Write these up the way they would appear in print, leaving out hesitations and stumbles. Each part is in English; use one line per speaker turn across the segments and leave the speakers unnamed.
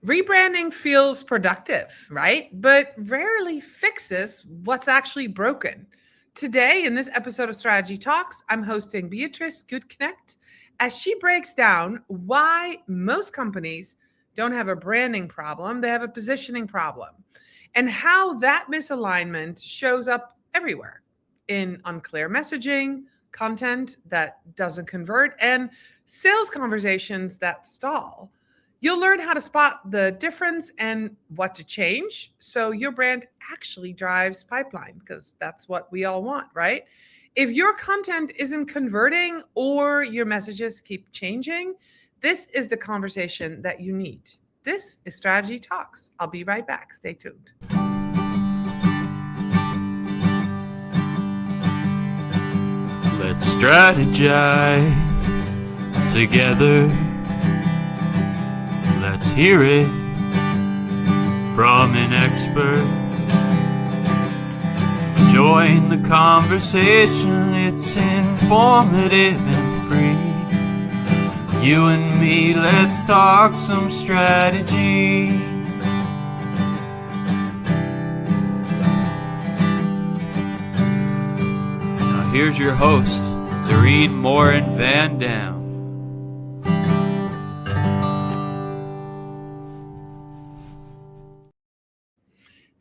Rebranding feels productive, right? But rarely fixes what's actually broken. Today, in this episode of Strategy Talks, I'm hosting Beatrice Gutknecht as she breaks down why most companies don't have a branding problem, they have a positioning problem, and how that misalignment shows up everywhere in unclear messaging, content that doesn't convert, and sales conversations that stall. You'll learn how to spot the difference and what to change so your brand actually drives pipeline, because that's what we all want, right? If your content isn't converting or your messages keep changing, this is the conversation that you need. This is Strategy Talks. I'll be right back. Stay tuned.
Let's strategize together. Let's hear it from an expert. Join the conversation, it's informative and free. You and me, let's talk some strategy. Now here's your host, Dorien Morin-van Dam.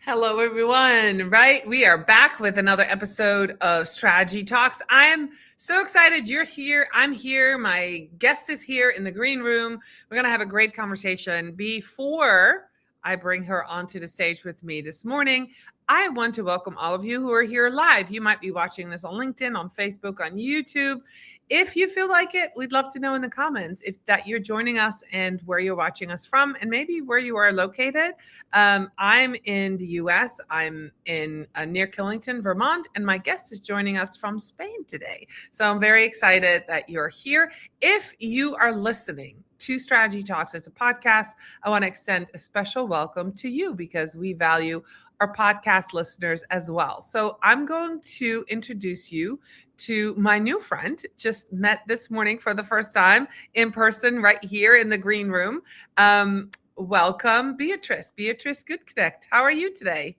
Hello, everyone. Right? We are back with another episode of Strategy Talks. I'm so excited you're here. I'm here. My guest is here in the green room. We're going to have a great conversation. Before I bring her onto the stage with me this morning, I want to welcome all of you who are here live. You might be watching this on LinkedIn, on Facebook, on YouTube. If you feel like it, we'd love to know in the comments if that you're joining us and where you're watching us from and maybe where you are located. I'm in the US. I'm in near Killington, Vermont, and my guest is joining us from Spain today. So I'm very excited that you're here. If you are listening to Strategy Talks as a podcast, I want to extend a special welcome to you because we value our podcast listeners as well. So I'm going to introduce you to my new friend, just met this morning for the first time in person right here in the green room. Welcome, Beatrice Gutknecht. How are you today?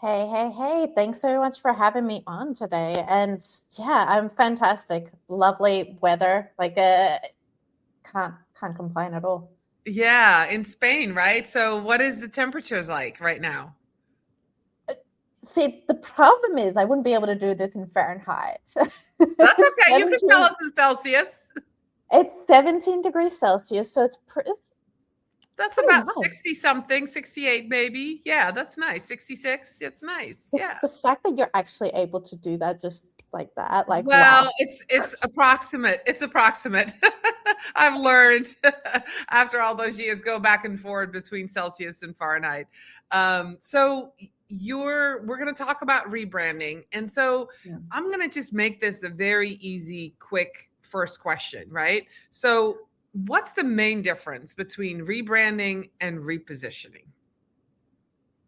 Hey. Thanks so much for having me on today. And yeah, I'm fantastic. Lovely weather. Can't complain at all.
Yeah, in Spain, right? So what is the temperatures like right now?
See, the problem is I wouldn't be able to do this in Fahrenheit.
That's okay. You can tell us in Celsius.
It's 17 degrees Celsius, so
that's about
nice.
60 something, 68 maybe. Yeah, that's nice. 66. It's nice. Yeah.
The fact that you're actually able to do that just like that,
well,
wow.
It's approximate. It's approximate. I've learned after all those years go back and forth between Celsius and Fahrenheit. So we're going to talk about rebranding. And so I'm going to just make this a very easy, quick first question, right? So what's the main difference between rebranding and repositioning?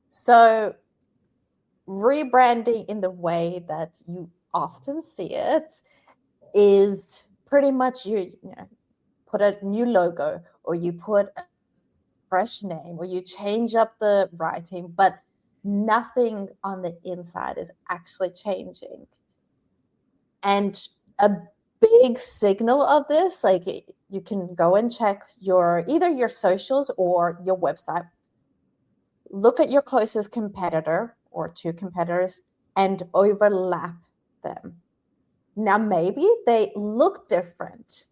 So rebranding in the way that you often see it is pretty much you put a new logo or you put a fresh name or you change up the writing, but nothing on the inside is actually changing. And a big signal of this, like you can go and check either your socials or your website, look at your closest competitor or two competitors and overlap them. Now, maybe they look different,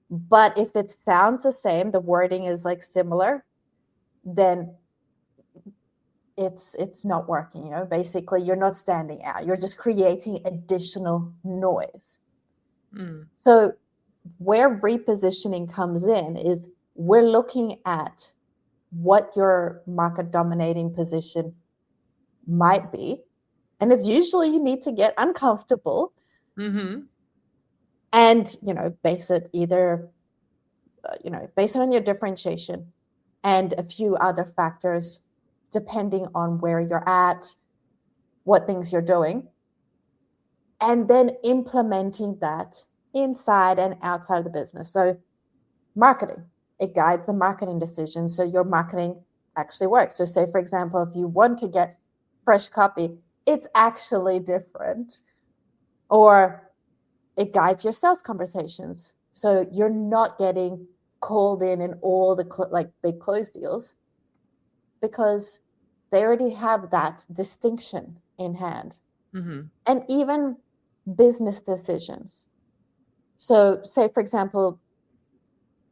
but if it sounds the same, the wording is like similar, then it's not working. Basically you're not standing out. You're just creating additional noise. So where repositioning comes in is we're looking at what your market dominating position might be. And it's usually you need to get uncomfortable and, base it either, base it on your differentiation and a few other factors, depending on where you're at, what things you're doing, and then implementing that inside and outside of the business. So marketing, it guides the marketing decision. So your marketing actually works. So say, for example, if you want to get fresh copy, it's actually different. Or it guides your sales conversations. So you're not getting called in all the like big close deals, because they already have that distinction in hand.
Mm-hmm.
And even business decisions. So say, for example,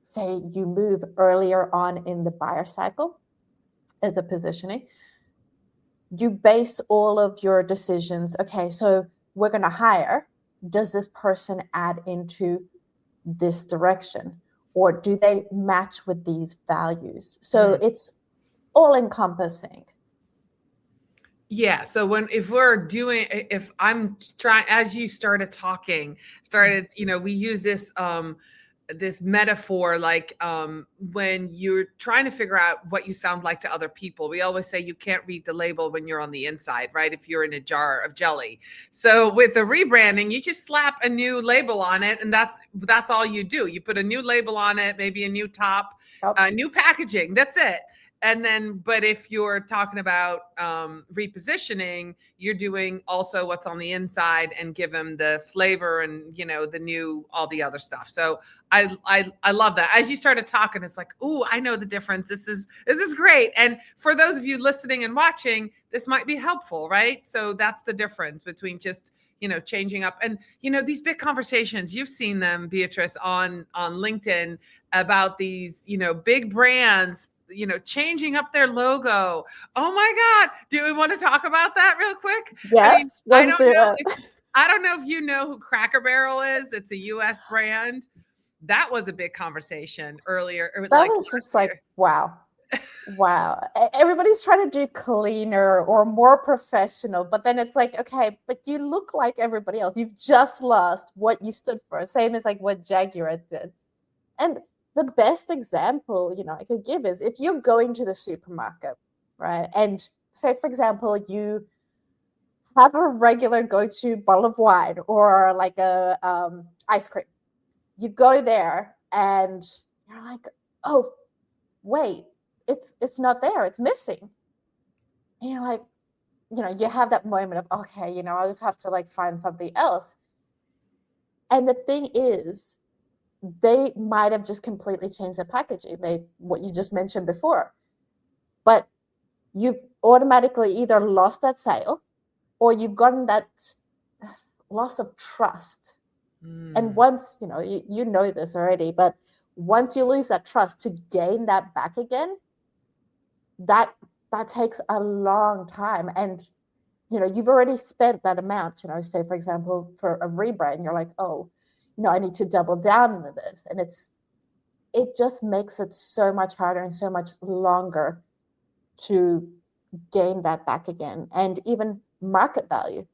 say you move earlier on in the buyer cycle as a positioning, you base all of your decisions. Okay, so we're going to hire. Does this person add into this direction? Or do they match with these values? So it's all encompassing.
Yeah. So if I'm trying, as you started, we use this metaphor, like when you're trying to figure out what you sound like to other people. We always say you can't read the label when you're on the inside, right? If you're in a jar of jelly. So with the rebranding, you just slap a new label on it, and that's all you do. You put a new label on it, maybe a new top, new packaging. That's it. And then, but if you're talking about repositioning, you're doing also what's on the inside and give them the flavor and, the new, all the other stuff. So I love that. As you started talking, it's like, oh, I know the difference. This is great. And for those of you listening and watching, this might be helpful, right? So that's the difference between just, changing up. And, these big conversations, you've seen them, Beatrice, on LinkedIn about these, big brands, changing up their logo. Oh my God. Do we want to talk about that real quick?
Yeah.
I don't know if you know who Cracker Barrel is. It's a US brand. That was a big conversation earlier.
That was just like, wow. Everybody's trying to do cleaner or more professional, but then it's like, okay, but you look like everybody else. You've just lost what you stood for. Same as like what Jaguar did. And the best example, I could give is if you're going to the supermarket, right? And say, for example, you have a regular go-to bottle of wine or like a ice cream. You go there and you're like, oh, wait, it's not there. It's missing. And you're like, you have that moment of, okay, I'll just have to like find something else. And the thing is, they might have just completely changed the packaging, what you just mentioned before. But you've automatically either lost that sale or you've gotten that loss of trust. And once, you know this already, but once you lose that trust, to gain that back again, that takes a long time. And, you've already spent that amount, say, for example, for a rebrand, you're like, oh, I need to double down into this. And it just makes it so much harder and so much longer to gain that back again. And even market value,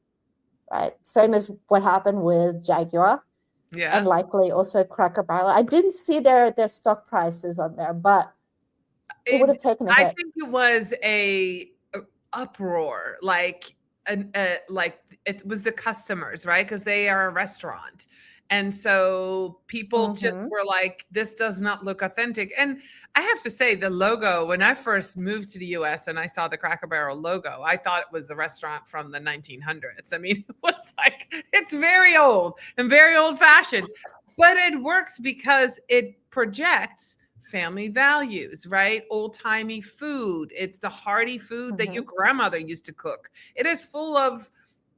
right? Same as what happened with Jaguar.
Yeah.
And likely also Cracker Barrel. I didn't see their stock prices on there, but it would have taken a hit.
I think it was a uproar, like it was the customers, right? Because they are a restaurant. And so people just were like, this does not look authentic. And I have to say, the logo, when I first moved to the US and I saw the Cracker Barrel logo, I thought it was a restaurant from the 1900s. I mean, it was like, it's very old and very old fashioned, but it works because it projects family values, right? Old timey food. It's the hearty food that your grandmother used to cook. It is full of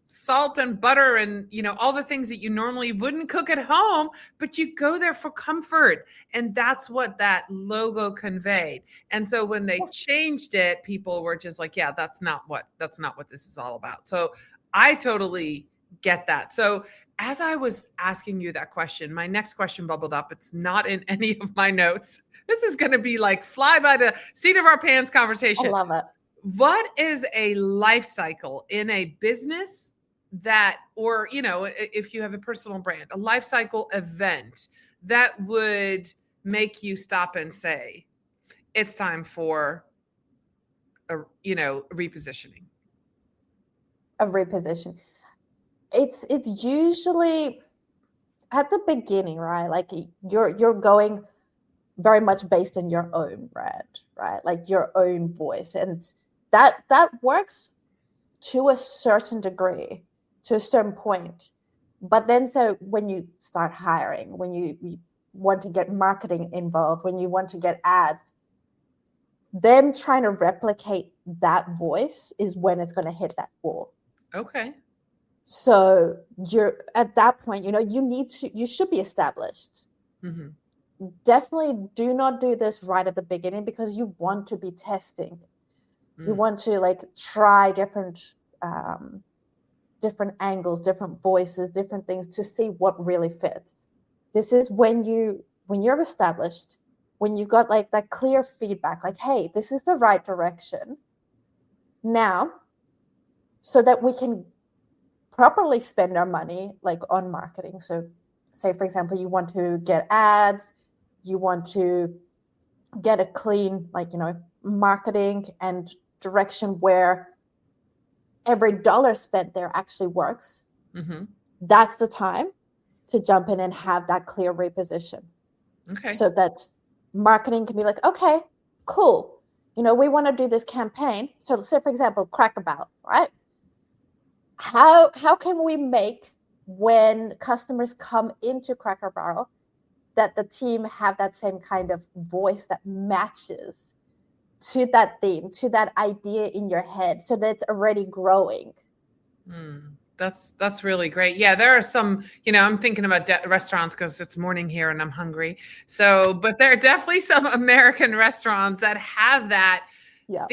salt and butter and, all the things that you normally wouldn't cook at home, but you go there for comfort. And that's what that logo conveyed. And so when they changed it, people were just like, yeah, that's not what this is all about. So I totally get that. So as I was asking you that question, my next question bubbled up. It's not in any of my notes. This is going to be like fly by the seat of our pants conversation.
I love it.
What is a life cycle in a business that, or, if you have a personal brand, a life cycle event that would make you stop and say, it's time for repositioning?
A reposition. It's usually at the beginning, right? Like you're going very much based on your own brand, right? Like your own voice. And that works to a certain degree, to a certain point. But then, so when you start hiring, when you want to get marketing involved, when you want to get ads, them trying to replicate that voice is when it's going to hit that wall.
Okay.
So you're at that point, you should be established.
Mm-hmm.
Definitely do not do this right at the beginning, because you want to be testing. You want to like try different angles, different voices, different things to see what really fits. This is when you're established, when you got like that clear feedback, like, hey, this is the right direction now, so that we can properly spend our money like on marketing. So say, for example, you want to get ads, you want to get a clean, like, marketing and direction where every dollar spent there actually works.
Mm-hmm.
That's the time to jump in and have that clear reposition.
Okay.
So that marketing can be like, okay, cool. We want to do this campaign. So let's say, for example, Cracker Barrel, right? How can we make, when customers come into Cracker Barrel, that the team have that same kind of voice that matches to that theme, to that idea in your head, so that it's already growing.
That's really great. Yeah, there are some, I'm thinking about restaurants because it's morning here and I'm hungry. So, but there are definitely some American restaurants that have that.
Yeah.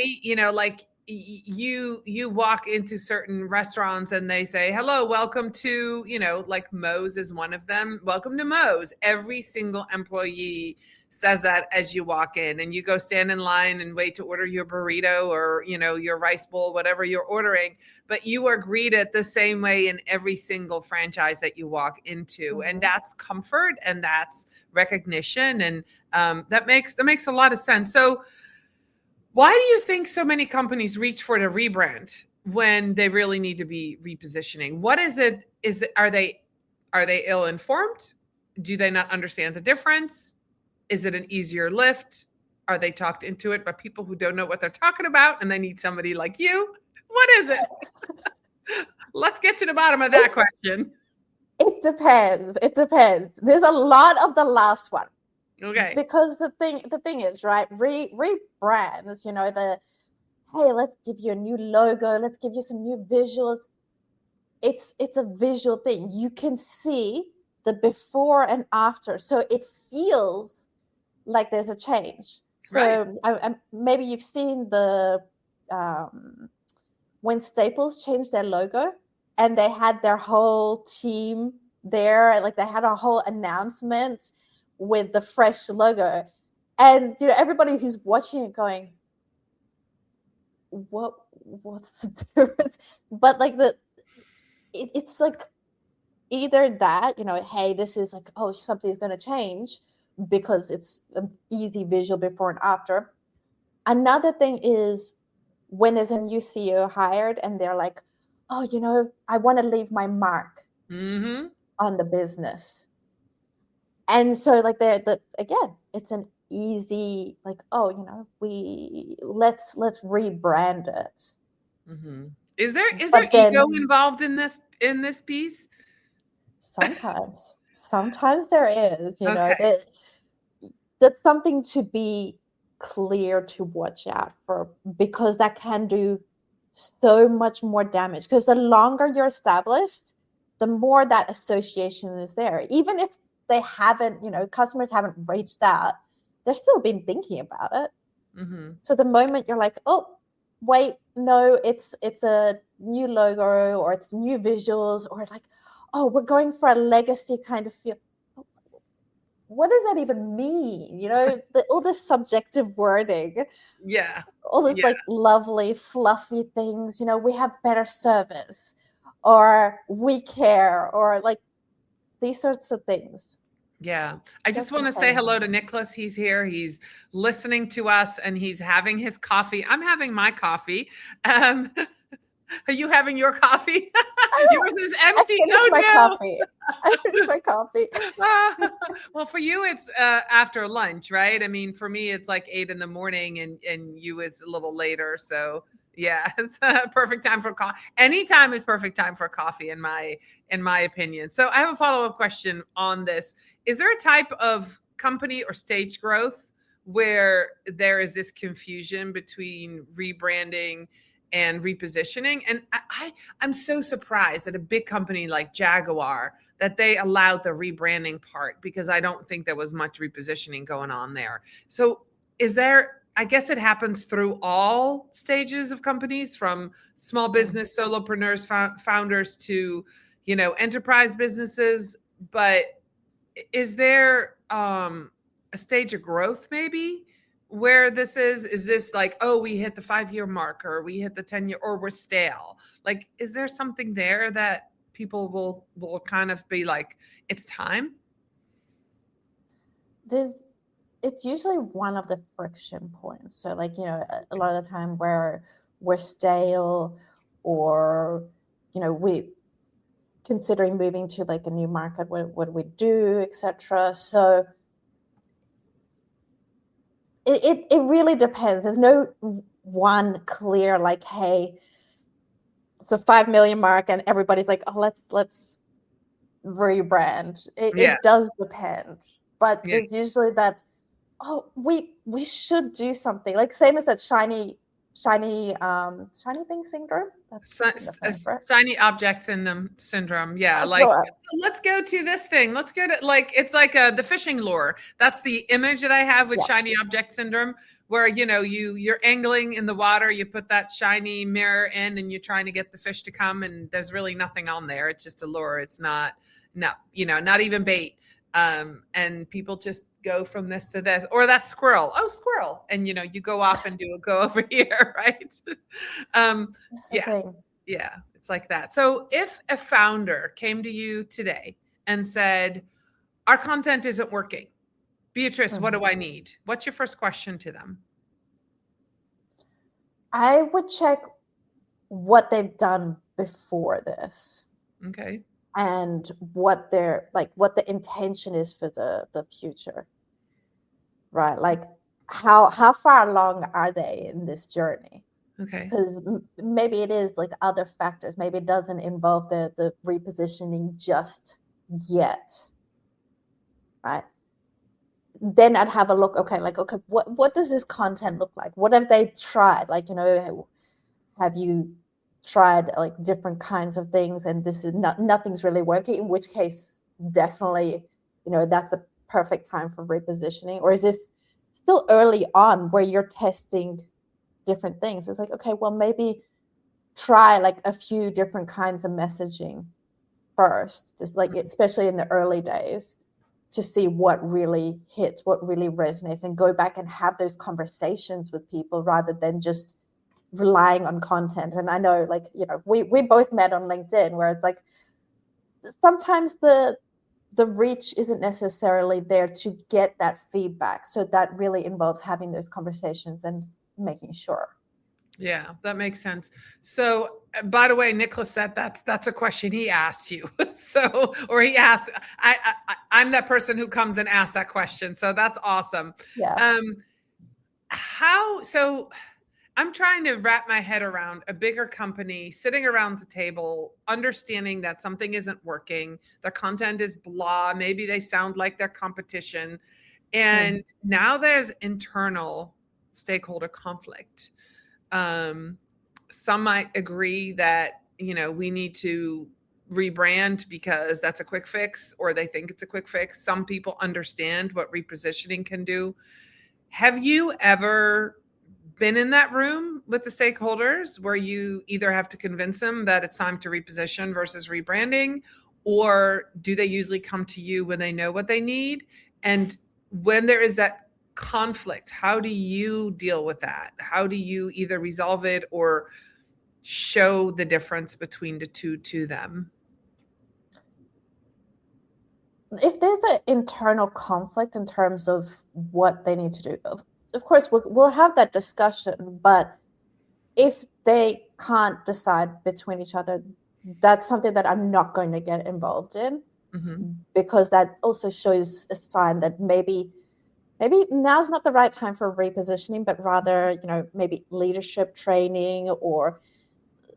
Like you walk into certain restaurants and they say, hello, welcome to, like Moe's is one of them. Welcome to Moe's. Every single employee says that as you walk in, and you go stand in line and wait to order your burrito or, your rice bowl, whatever you're ordering, but you are greeted the same way in every single franchise that you walk into. Mm-hmm. And that's comfort and that's recognition. And that makes a lot of sense. So why do you think so many companies reach for the rebrand when they really need to be repositioning? What is it? Are they ill-informed? Do they not understand the difference? Is it an easier lift? Are they talked into it by people who don't know what they're talking about and they need somebody like you? What is it? Let's get to the bottom of that question.
It depends. There's a lot of the last one.
Okay.
Because the thing is, right, rebrands, hey, let's give you a new logo, let's give you some new visuals. It's a visual thing. You can see the before and after. So it feels like there's a change. So right. Maybe you've seen the when Staples changed their logo and they had their whole team there, like they had a whole announcement with the fresh logo, and everybody who's watching it going, what's the difference? But like it's like either that, hey, this is like, oh, something's going to change because it's an easy visual before and after. Another thing is when there's a new CEO hired and they're like, oh, I want to leave my mark on the business. And so like again, it's an easy, like, oh, let's rebrand it.
Mm-hmm. Is there ego involved in this piece?
Sometimes there is, okay. That's something to be clear to watch out for, because that can do so much more damage. Because the longer you're established, the more that association is there. Even if they haven't, customers haven't reached out, they're still been thinking about it. Mm-hmm. So the moment you're like, oh, wait, no, it's a new logo or it's new visuals, or like, oh, we're going for a legacy kind of feel. What does that even mean? All this subjective wording.
Yeah.
All this like lovely, fluffy things. We have better service, or we care, or like these sorts of things.
Yeah. I just want to say hello to Nicholas. He's here. He's listening to us and he's having his coffee. I'm having my coffee. Are you having your coffee? Yours is
I
empty.
finished my
No.
coffee. I finished my coffee.
Well, for you, it's after lunch, right? I mean, for me, it's like 8 in the morning, and you is a little later. So yeah, it's a perfect time for coffee. Anytime is perfect time for coffee, in my opinion. So I have a follow-up question on this. Is there a type of company or stage growth where there is this confusion between rebranding and repositioning? And I'm so surprised that a big company like Jaguar, that they allowed the rebranding part, because I don't think there was much repositioning going on there. So is there, I guess it happens through all stages of companies, from small business solopreneurs, founders, to, enterprise businesses. But is there a stage of growth maybe where this is this like, oh, we hit the 5-year mark, or we hit the 10-year, or we're stale? Like, is there something there that people will kind of be like, it's time?
It's usually one of the friction points. So like, a lot of the time where we're stale, or, we considering moving to like a new market, what do we do, etc. So it really depends. There's no one clear like, hey, it's a 5 million mark and everybody's like, oh, let's rebrand. It does depend, but there's usually that, oh, we should do something, like same as that shiny thing syndrome. That's
shiny object syndrome. Yeah,
that's
like, let's go to this thing. Let's go to, like, it's like the fishing lure. That's the image that I have with shiny object syndrome, where you're angling in the water, you put that shiny mirror in, and you're trying to get the fish to come, and there's really nothing on there. It's just a lure. It's not not even bait. And people just go from this to this, or that squirrel. Oh, squirrel. And you go off and go over here, right? Yeah, it's like that. So if a founder came to you today and said, our content isn't working, Beatrice, what do I need? What's your first question to them?
I would check what they've done before this.
Okay.
And what the intention is for the future, right? Like how far along are they in this journey?
Okay.
Because maybe it is like other factors. Maybe it doesn't involve the repositioning just yet, right? Then I'd have a look. Okay, what does this content look like? What have they tried? Like, have you tried like different kinds of things, and this is nothing's really working, in which case definitely that's a perfect time for repositioning? Or is this still early on where you're testing different things? It's like, okay, well, maybe try like a few different kinds of messaging first, this, like, especially in the early days, to see what really hits, what really resonates, and go back and have those conversations with people rather than just relying on content. And I know, like, we both met on LinkedIn, where it's like sometimes the reach isn't necessarily there to get that feedback. So that really involves having those conversations and making sure.
Yeah, that makes sense. So, by the way, Nicholas said that's a question he asked you. So, or he asked, I'm that person who comes and asks that question. So that's awesome.
Yeah.
So I'm trying to wrap my head around a bigger company sitting around the table, understanding that something isn't working. Their content is blah. Maybe they sound like their competition. And now there's internal stakeholder conflict. Some might agree that, we need to rebrand because that's a quick fix, or they think it's a quick fix. Some people understand what repositioning can do. Have you ever been in that room with the stakeholders where you either have to convince them that it's time to reposition versus rebranding, or do they usually come to you when they know what they need? And when there is that conflict, how do you deal with that? How do you either resolve it or show the difference between the two to them?
If there's an internal conflict in terms of what they need to do, of course we'll have that discussion. But if they can't decide between each other, that's something that I'm not going to get involved in, because that also shows a sign that maybe now's not the right time for repositioning, but rather, maybe leadership training or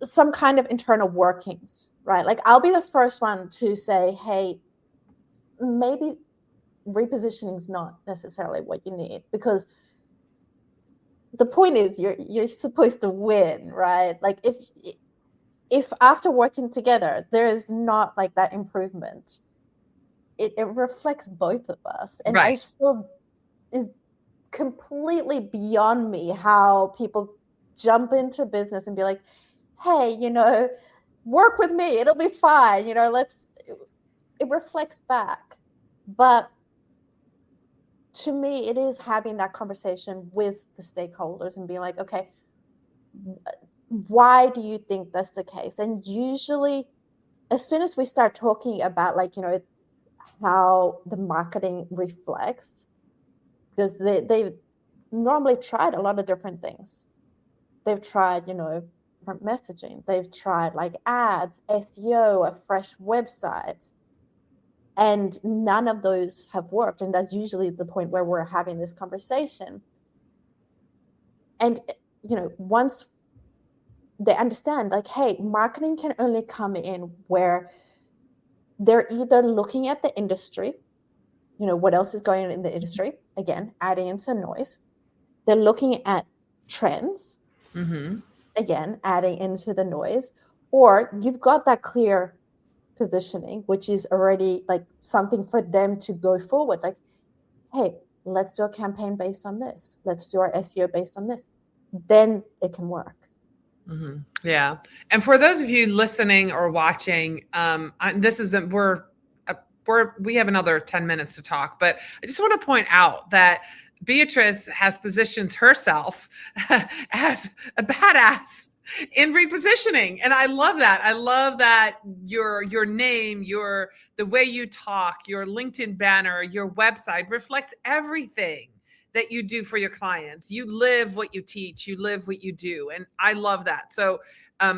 some kind of internal workings, right? Like, I'll be the first one to say, hey, maybe repositioning is not necessarily what you need, because the point is you're supposed to win, right? Like, if after working together there is not like that improvement, it reflects both of us. And
Right.
I still, is completely beyond me how people jump into business and be like, hey, work with me, it'll be fine, it reflects back. But to me, it is having that conversation with the stakeholders and being like, okay, why do you think that's the case? And usually, as soon as we start talking about, like, how the marketing reflects, because they've normally tried a lot of different things. They've tried, different messaging. They've tried like ads, SEO, a fresh website, and none of those have worked. And that's usually the point where we're having this conversation. And, once they understand, like, hey, marketing can only come in where they're either looking at the industry, what else is going on in the industry, again, adding into noise. They're looking at trends, again, adding into the noise, or you've got that clear positioning, which is already like something for them to go forward. Like, hey, let's do a campaign based on this. Let's do our SEO based on this. Then it can work.
Yeah. And for those of you listening or watching, we have another 10 minutes to talk, but I just want to point out that Beatrice has positioned herself as a badass in repositioning. And I love that. I love that your name, the way you talk, your LinkedIn banner, your website reflects everything that you do for your clients. You live what you teach, you live what you do. And I love that. So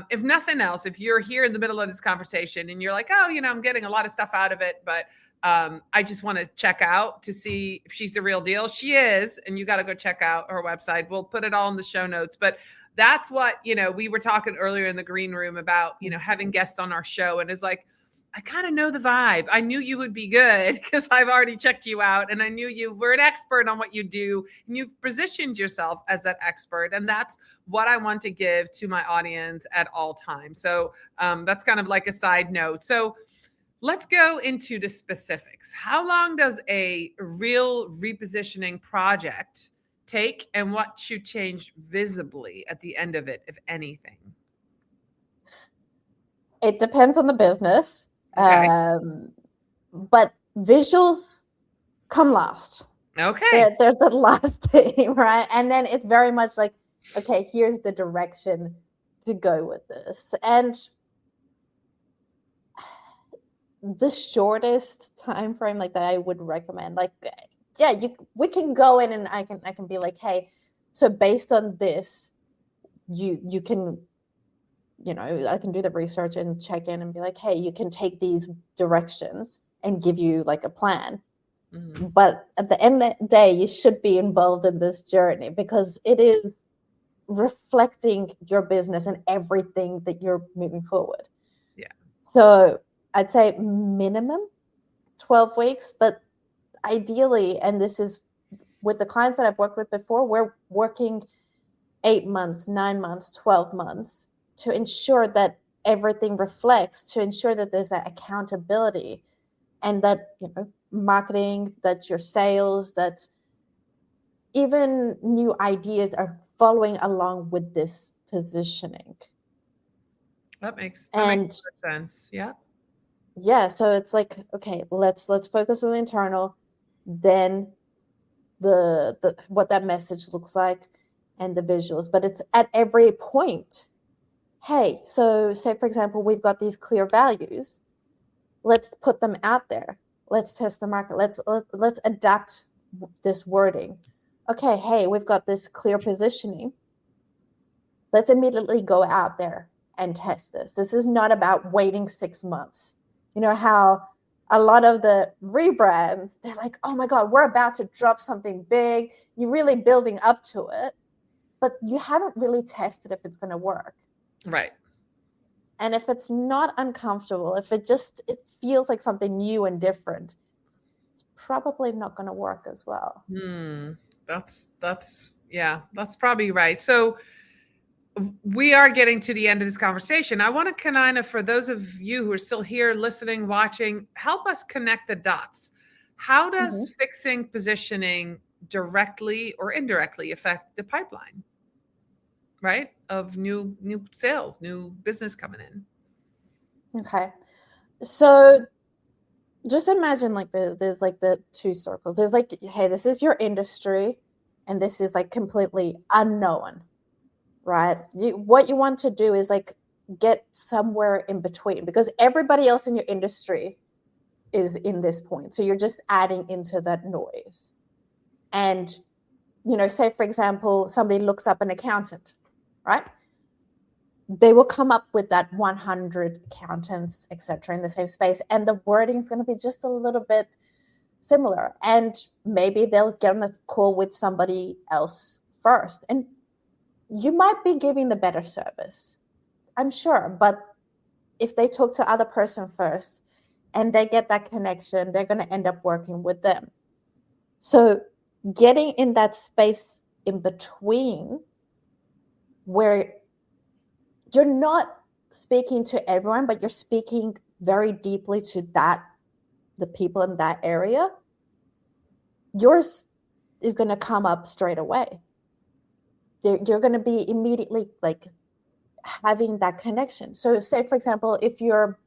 if nothing else, if you're here in the middle of this conversation and you're like, oh, I'm getting a lot of stuff out of it, but I just want to check out to see if she's the real deal. She is, and you got to go check out her website. We'll put it all in the show notes. But that's what, we were talking earlier in the green room about, having guests on our show. And it's like, I kind of know the vibe. I knew you would be good because I've already checked you out, and I knew you were an expert on what you do, and you've positioned yourself as that expert. And that's what I want to give to my audience at all times. So that's kind of like a side note. So let's go into the specifics. How long does a real repositioning project take, and what should change visibly at the end of it, if anything?
It depends on the business.
Okay.
But visuals come last.
Okay.
They're the last thing, right? And then it's very much like, okay, here's the direction to go with this. And the shortest time frame like that I would recommend, like, yeah, we can go in and I can be like, hey, so based on this, you can, I can do the research and check in and be like, hey, you can take these directions and give you like a plan. But at the end of the day, you should be involved in this journey because it is reflecting your business and everything that you're moving forward.
Yeah.
So I'd say minimum 12 weeks, but ideally, and this is with the clients that I've worked with before, we're working 8 months, 9 months, 12 months to ensure that everything reflects, to ensure that there's that accountability, and that, marketing, that your sales, that even new ideas are following along with this positioning.
That makes sense. Yeah.
Yeah. So it's like, okay, let's focus on the internal, then the what that message looks like and the visuals. But it's at every point. Hey, so say, for example, we've got these clear values. Let's put them out there. Let's test the market. Let's adapt this wording. Okay, hey, we've got this clear positioning, let's immediately go out there and test this. This is not about waiting 6 months. You know how a lot of the rebrands, they're like, oh my God, we're about to drop something big. You're really building up to it, but you haven't really tested if it's going to work.
Right.
And if it's not uncomfortable, if it feels like something new and different, it's probably not going to work as well.
That's probably right. So we are getting to the end of this conversation. I want to kind of, for those of you who are still here listening, watching, help us connect the dots. How does fixing positioning directly or indirectly affect the pipeline, right? Of new sales, new business coming in.
Okay. So just imagine like there's like the two circles. There's like, hey, this is your industry and this is like completely unknown, right? What you want to do is like get somewhere in between, because everybody else in your industry is in this point. So you're just adding into that noise. And, you know, say for example, somebody looks up an accountant, right? They will come up with that 100 accountants, etc., in the same space, and the wording is going to be just a little bit similar. And maybe they'll get on the call with somebody else first, and you might be giving the better service, I'm sure. But if they talk to the other person first and they get that connection, they're going to end up working with them. So getting in that space in between where you're not speaking to everyone, but you're speaking very deeply to the people in that area, yours is going to come up straight away. You're going to be immediately like having that connection. So say, for example, if you're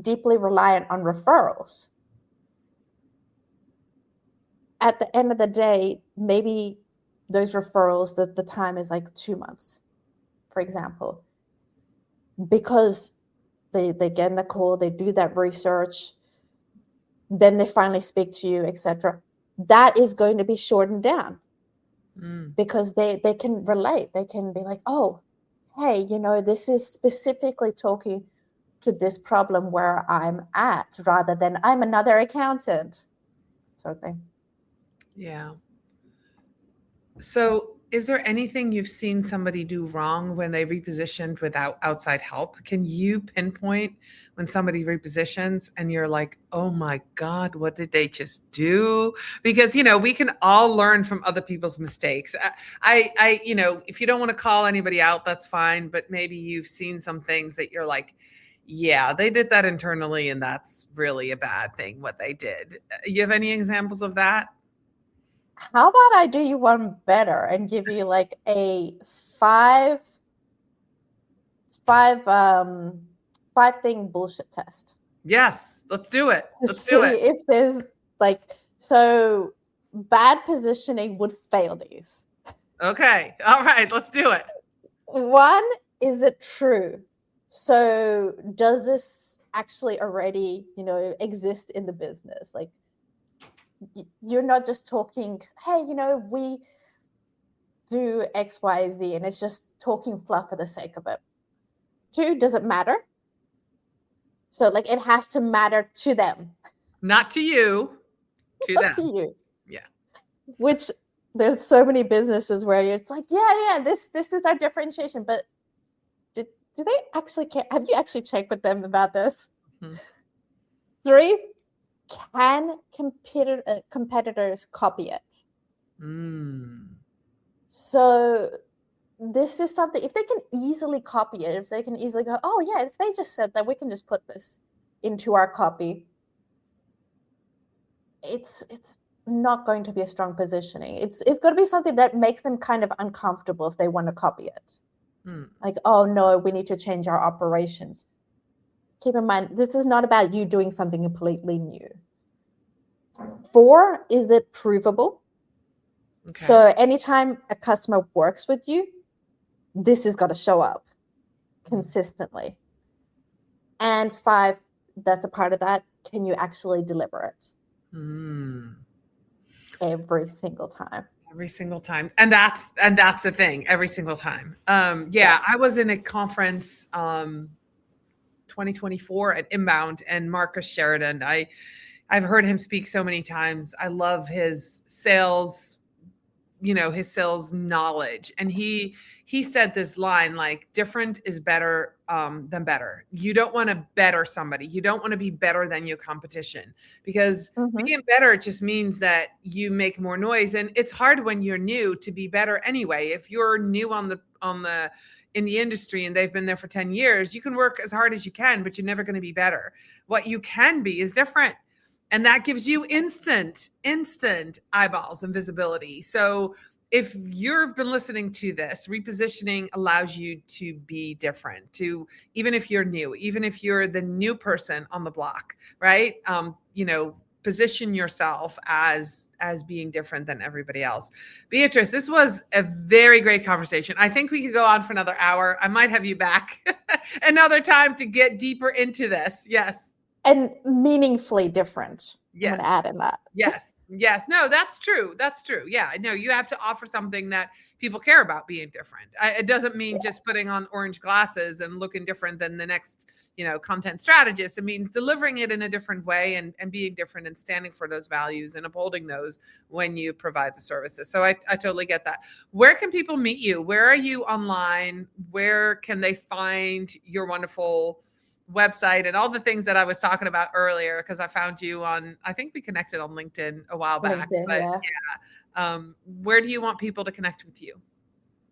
deeply reliant on referrals, at the end of the day, maybe those referrals, the time is like 2 months, for example, because they get in the call, they do that research, then they finally speak to you, etc. That is going to be shortened down because they can relate. They can be like, oh, hey, you know, this is specifically talking to this problem where I'm at, rather than I'm another accountant, sort of thing.
Yeah. So is there anything you've seen somebody do wrong when they repositioned without outside help? Can you pinpoint when somebody repositions and you're like, oh my God, what did they just do? Because, you know, we can all learn from other people's mistakes. I you know, if you don't want to call anybody out, that's fine. But maybe you've seen some things that you're like, yeah, they did that internally and that's really a bad thing, what they did. You have any examples of that?
How about I do you one better and give you like a five thing bullshit test?
Yes, let's do it. Let's
See
do it.
if there's like, so bad positioning would fail these.
Okay. All right. Let's do it.
One, is it true? So does this actually already, you know, exist in the business? Like, you're not just talking, hey, you know, we do X, Y, Z, and it's just talking fluff for the sake of it. Two, does it matter? So like it has to matter to them.
Not to you, to
Not
them.
to you.
Yeah.
Which there's so many businesses where it's like, yeah, this is our differentiation. But do they actually care? Have you actually checked with them about this? Mm-hmm. Three, can competitors copy it? So this is something, if they can easily copy it, if they can easily go, oh yeah, if they just said that, we can just put this into our copy, it's not going to be a strong positioning. It's going to be something that makes them kind of uncomfortable if they want to copy it. Like, oh no, we need to change our operations. Keep in mind, this is not about you doing something completely new. 4, is it provable? Okay. So anytime a customer works with you, this has got to show up consistently. And 5, that's a part of that. Can you actually deliver it? Every single time?
Every single time. And that's the thing, every single time. I was in a conference 2024 at Inbound, and Marcus Sheridan. I've heard him speak so many times. I love his sales, his sales knowledge. And he said this line, like, different is better than better. You don't want to better somebody. You don't want to be better than your competition, because being better just means that you make more noise. And it's hard when you're new to be better anyway. If you're new in the industry and they've been there for 10 years, you can work as hard as you can, but you're never going to be better. What you can be is different. And that gives you instant eyeballs and visibility. So if you've been listening to this, repositioning allows you to be different, even if you're new, even if you're the new person on the block, right? Position yourself as being different than everybody else. Beatrice, this was a very great conversation. I think we could go on for another hour. I might have you back another time to get deeper into this. Yes.
And meaningfully different.
Yes.
I'm going to add in that.
Yes. No, that's true. Yeah. No, you have to offer something that people care about being different. It doesn't mean just putting on orange glasses and looking different than the next, content strategist. It means delivering it in a different way and being different and standing for those values and upholding those when you provide the services. So I totally get that. Where can people meet you? Where are you online? Where can they find your wonderful website and all the things that I was talking about earlier? Because I found you I think we connected on LinkedIn a while back. Where do you want people to connect with you?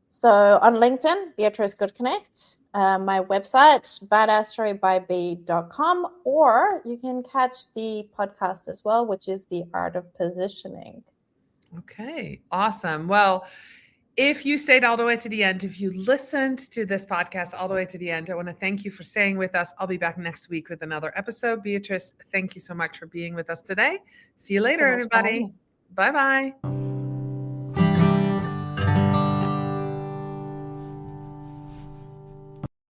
So on LinkedIn, Beatrice Gutknecht. My website, badassstorybyb.com, or you can catch the podcast as well, which is The Art of Positioning.
Okay, awesome. Well, if you stayed all the way to the end, if you listened to this podcast all the way to the end, I want to thank you for staying with us. I'll be back next week with another episode. Beatrice, thank you so much for being with us today. See you later, everybody. Bye-bye.